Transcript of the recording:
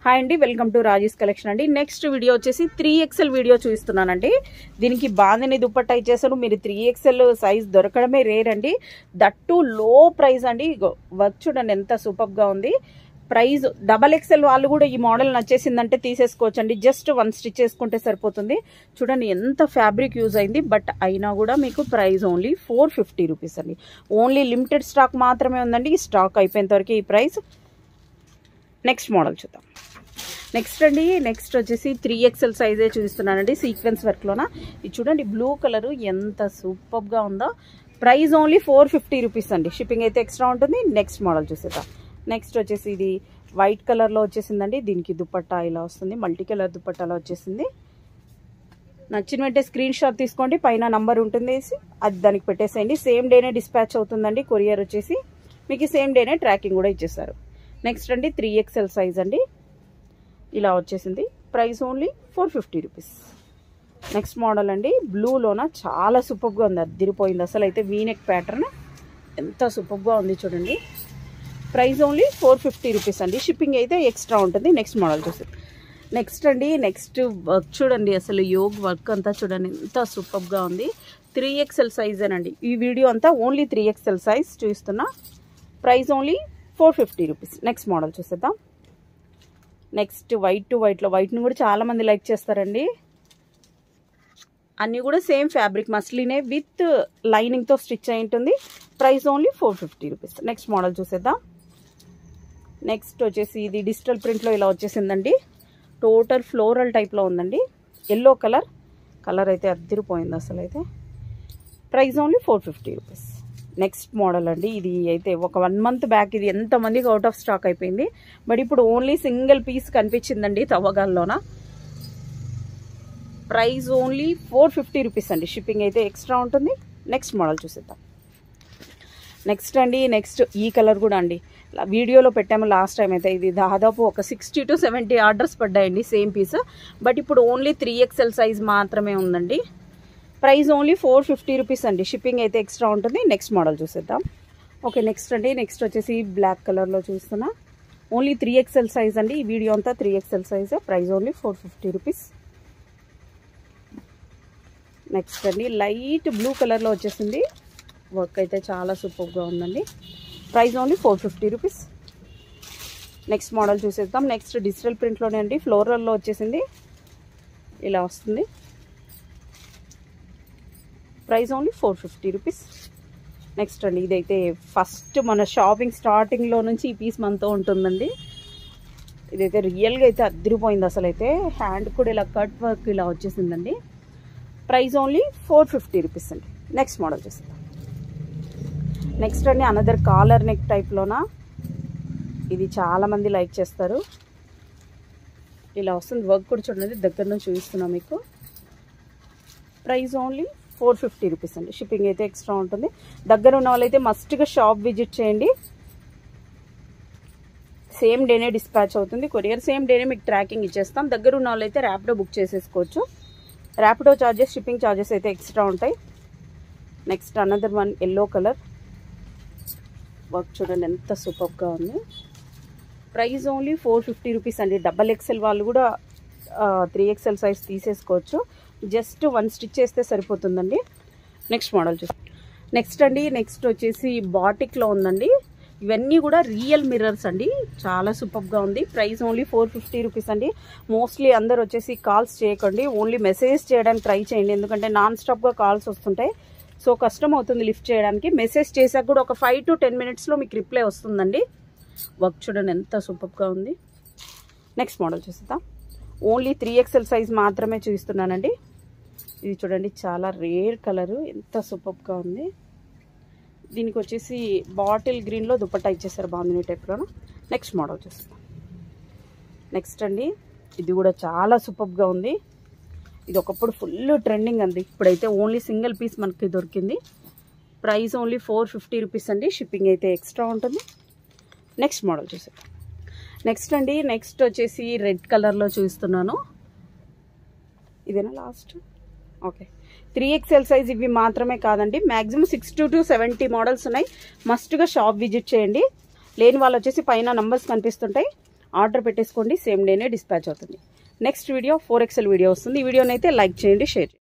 Hi అండి, welcome to Raji's collection అండి. Next video వచ్చేసి 3XL వీడియో చూపిస్తున్నానండి. దీనికి బాందిని దుపట్టా ఇచ్చేసారు. మీరు 3XL సైజ్ దొరకడమే రేర్ అండి. దట్టు లో ప్రైస్ అండి. వర్క్ చూడండి ఎంత సూపర్గా ఉంది. ప్రైస్ XXL వాళ్ళు కూడా ఈ మోడల్ నచ్చేసిందంటే తీసేసుకోవచ్చండి. జస్ట్ 1 స్టిచ్ చేసుకుంటే సరిపోతుంది. చూడండి ఎంత ఫ్యాబ్రిక్ యూజ్ అయింది. బట్ అయినా కూడా మీకు ప్రైస్ ఓన్లీ 450 రూపీస్ అండి. ఓన్లీ లిమిటెడ్ స్టాక్ మాత్రమే ఉందండి. ఈ స్టాక్ అయిపోయేంత వరకు ఈ ప్రైస్. నెక్స్ట్ మోడల్ చూద్దాం. నెక్స్ట్ వచ్చేసి 3XL సైజే చూపిస్తున్నానండి. సీక్వెన్స్ వర్క్లోన ఇది చూడండి. బ్లూ కలర్ ఎంత సూపర్గా ఉందో. ప్రైస్ ఓన్లీ 450 రూపీస్ అండి. షిప్పింగ్ అయితే ఎక్స్ట్రా ఉంటుంది. నెక్స్ట్ మోడల్ చూసేద్దాం. నెక్స్ట్ వచ్చేసి ఇది వైట్ కలర్లో వచ్చేసిందండి. దీనికి దుపట్టా ఇలా వస్తుంది. మల్టీ కలర్ దుపట్టాలో వచ్చేసింది. నచ్చిన వెంటనే స్క్రీన్ షాట్ తీసుకోండి. పైన నంబర్ ఉంటుంది, అది దానికి పెట్టేసేయండి. సేమ్ డేనే డిస్పాచ్ అవుతుందండి. కొరియర్ వచ్చేసి మీకు సేమ్ డేనే ట్రాకింగ్ కూడా ఇచ్చేస్తారు. నెక్స్ట్ అండి 3XL సైజ్ అండి. ఇలా వచ్చేసింది. Price only 450 rupees. Next model అండి. బ్లూలోన చాలా సూపర్గా ఉంది. అదిరిపోయింది అసలు. అయితే వీనెక్ ప్యాటర్న్ ఎంత సూపర్గా ఉంది చూడండి. ప్రైస్ ఓన్లీ 450 రూపీస్ అండి. షిప్పింగ్ అయితే ఎక్స్ట్రా ఉంటుంది. నెక్స్ట్ మోడల్ చూసి నెక్స్ట్ వర్క్ చూడండి. అసలు యోగ్ వర్క్ అంతా చూడండి ఎంత సూపర్గా ఉంది. 3XL సైజేనండి. ఈ వీడియో అంతా ఓన్లీ 3XL సైజ్ చూస్తున్నా. Price only 450 rupees. Next model చూసేద్దాం. నెక్స్ట్ వైట్ టు వైట్లో. వైట్ని కూడా చాలామంది లైక్ చేస్తారండి. అన్నీ కూడా సేమ్ ఫ్యాబ్రిక్ మస్లీనే విత్ లైనింగ్తో స్టిచ్ అయి ఉంటుంది. Price only 450 rupees. Next model చూసేద్దాం. నెక్స్ట్ వచ్చేసి ఇది డిజిటల్ ప్రింట్లో ఇలా వచ్చేసిందండి. టోటల్ ఫ్లోరల్ టైప్లో ఉందండి. ఎల్లో కలర్ అయితే అదిరిపోయింది అసలు. అయితే price only 450 rupees. Next model అండి. ఇది అయితే ఒక 1 మంత్ బ్యాక్ ఇది ఎంతమందికి అవుట్ ఆఫ్ స్టాక్ అయిపోయింది. బట్ ఇప్పుడు ఓన్లీ సింగిల్ పీస్ కనిపించిందండి తవ్వగాల్లోన. ప్రైస్ ఓన్లీ 450 రూపీస్ అండి. షిప్పింగ్ అయితే ఎక్స్ట్రా ఉంటుంది. నెక్స్ట్ మోడల్ చూసేద్దాం. నెక్స్ట్ ఈ కలర్ కూడా అండి. వీడియోలో పెట్టాము లాస్ట్ టైం అయితే. ఇది దాదాపు ఒక 60 to 70 ఆర్డర్స్ పడ్డాయండి సేమ్ పీస్. బట్ ఇప్పుడు ఓన్లీ 3XL సైజ్ మాత్రమే ఉందండి. ప్రైస్ ఓన్లీ 450 రూపీస్ అండి. షిప్పింగ్ అయితే ఎక్స్ట్రా ఉంటుంది. నెక్స్ట్ మోడల్ చూసేద్దాం. ఓకే నెక్స్ట్ వచ్చేసి బ్లాక్ కలర్లో చూస్తున్నా. ఓన్లీ 3XL సైజ్ అండి. ఈ వీడియో అంతా 3XL size. Price only 450 rupees. Next అండి లైట్ బ్లూ కలర్లో వచ్చేసింది. వర్క్ అయితే చాలా సూపర్గా ఉందండి. Price only 450 rupees. Next model చూసేద్దాం. నెక్స్ట్ డిజిటల్ ప్రింట్లోనే అండి. ఫ్లోరల్లో వచ్చేసింది. ఇలా వస్తుంది. Price only 450 rupees. నెక్స్ట్ అండి ఇదైతే ఫస్ట్ మన షాపింగ్ స్టార్టింగ్లో నుంచి ఈ పీస్ మనతో ఉంటుందండి. ఇదైతే రియల్గా అయితే అదిరిపోయింది అసలు. అయితే హ్యాండ్ కూడా ఇలా కట్ వర్క్ ఇలా వచ్చేసిందండి. ప్రైస్ ఓన్లీ 450 రూపీస్ అండి. నెక్స్ట్ మోడల్ చూస్తాం. నెక్స్ట్ అండి అనదర్ కాలర్ నెక్ టైప్లోన. ఇది చాలామంది లైక్ చేస్తారు. ఇలా వస్తుంది. వర్క్ కూడా చూడండి దగ్గర నుంచి చూపిస్తున్నాం మీకు. ప్రైస్ ఓన్లీ 450 రూపీస్ అండి. షిప్పింగ్ అయితే ఎక్స్ట్రా ఉంటుంది. దగ్గర ఉన్న వాళ్ళైతే మస్ట్గా షాప్ విజిట్ చేయండి. సేమ్ డేనే డిస్పాచ్ అవుతుంది. కొరియర్ సేమ్ డేనే మీకు ట్రాకింగ్ ఇచ్చేస్తాం. దగ్గర ఉన్న వాళ్ళైతే ర్యాపిడో బుక్ చేసేసుకోవచ్చు. ర్యాపిడో ఛార్జెస్, షిప్పింగ్ ఛార్జెస్ అయితే ఎక్స్ట్రా ఉంటాయి. Next another one yellow colour. Work చూడండి ఎంత సూపర్గా ఉంది. ప్రైస్ ఓన్లీ 450 రూపీస్ అండి. XXL వాళ్ళు కూడా 3XL సైజ్ తీసేసుకోవచ్చు. జస్ట్ 1 స్టిచ్ చేస్తే సరిపోతుందండి. నెక్స్ట్ మోడల్ చూస్తాం. నెక్స్ట్ వచ్చేసి బాటిక్లో ఉందండి. ఇవన్నీ కూడా రియల్ మిర్రర్స్ అండి. చాలా సూపర్గా ఉంది. ప్రైస్ ఓన్లీ 450 రూపీస్ అండి. మోస్ట్లీ అందరు వచ్చేసి కాల్స్ చేయకండి. ఓన్లీ మెసేజ్ చేయడానికి ట్రై చేయండి. ఎందుకంటే నాన్ స్టాప్గా కాల్స్ వస్తుంటాయి. సో కష్టం అవుతుంది లిఫ్ట్ చేయడానికి. మెసేజ్ చేసాక కూడా ఒక 5 to 10 మినిట్స్లో మీకు రిప్లై వస్తుందండి. వర్క్ చూడండి ఎంత సూపర్గా ఉంది. నెక్స్ట్ మోడల్ చూద్దాం. ఓన్లీ 3XL సైజ్ మాత్రమే చూపిస్తున్నానండి. ఇది చూడండి చాలా రేర్ కలరు. ఎంత సూపర్గా ఉంది. దీనికి వచ్చేసి బాటిల్ గ్రీన్లో దుపట్టా ఇచ్చేసారు బాందిని టైప్లోన. నెక్స్ట్ మోడల్ చూస్తాం. నెక్స్ట్ అండి ఇది కూడా చాలా సూపర్గా ఉంది. ఇది ఒకప్పుడు ఫుల్ ట్రెండింగ్ అండి. ఇప్పుడైతే ఓన్లీ సింగిల్ పీస్ మనకి దొరికింది. ప్రైస్ ఓన్లీ 450 రూపీస్ అండి. షిప్పింగ్ అయితే ఎక్స్ట్రా ఉంటుంది. నెక్స్ట్ మోడల్ చూసాం. నెక్స్ట్ వచ్చేసి రెడ్ కలర్లో చూస్తున్నాను. ఇదేనా లాస్ట్? ఓకే 3XL సైజ్ ఇవి మాత్రమే కాదండి. మ్యాక్సిమం 60 to 70 మోడల్స్ ఉన్నాయి. మస్ట్గా షాప్ విజిట్ చేయండి. లేని వాళ్ళు వచ్చేసి పైన నంబర్స్ కనిపిస్తుంటాయి. ఆర్డర్ పెట్టేసుకోండి, సేమ్ డేనే డిస్పాచ్ అవుతుంది. నెక్స్ట్ వీడియో 4XL వీడియో వస్తుంది. ఈ వీడియోనైతే లైక్ చేయండి, షేర్ చేయండి.